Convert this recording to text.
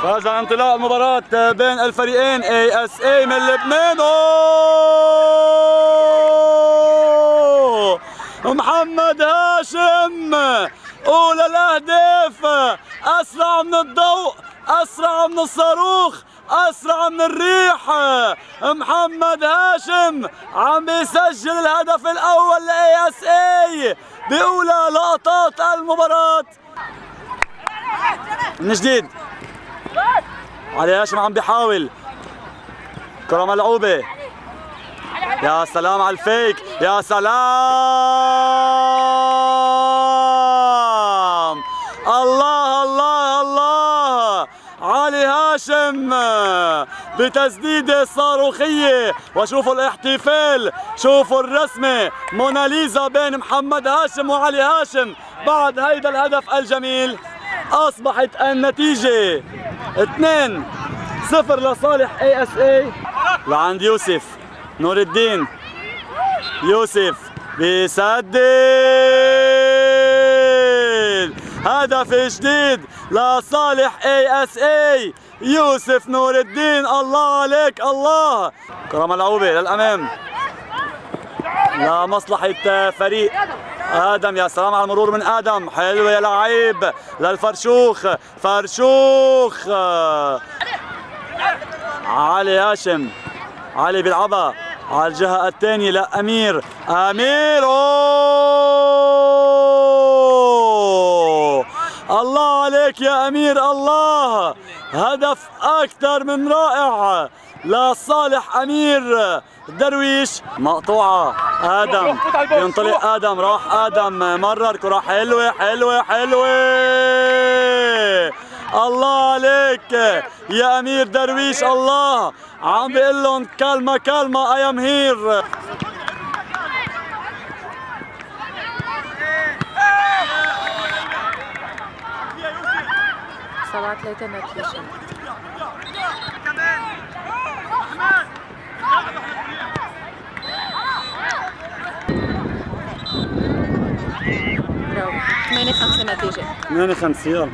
هذا انطلاق المباراة بين الفريقين ASA من لبنان. محمد هاشم أولى الأهداف، أسرع من الضوء، أسرع من الصاروخ، أسرع من الريح. محمد هاشم عم بيسجل الهدف الأول ل ASA بأولى لقطات المباراة. من جديد علي هاشم عم بيحاول، كرة ملعوبة. يا سلام على الفيك، يا سلام، الله الله الله. علي هاشم بتسديدة صاروخية، وشوفوا الاحتفال، شوفوا الرسمة موناليزا بين محمد هاشم وعلي هاشم بعد هيدا الهدف الجميل. أصبحت النتيجة 2-0 لصالح ASA. لعند يوسف نور الدين، يوسف بيسدد هدف جديد لصالح ASA. يوسف نور الدين، الله عليك الله. كرة ملعوبة للأمام لمصلحة فريق آدم. يا سلام على المرور من آدم، حلوة يا لعيب للفرشوخ، فرشوخ. علي هاشم، علي بيلعبها على الجهة الثانية لأمير، أمير. أوه الله عليك يا أمير، الله. هدف أكثر من رائع لصالح أمير درويش. مقطوعة آدم، ينطلق آدم، راح آدم، مرر كرة حلوة حلوة حلوة. الله عليك يا أمير درويش، الله. عم بيقول لهم كلمة كلمة I am here. سبعة 3 نتيجة. برافو. 8-5 نتيجة. 8-5 يلا.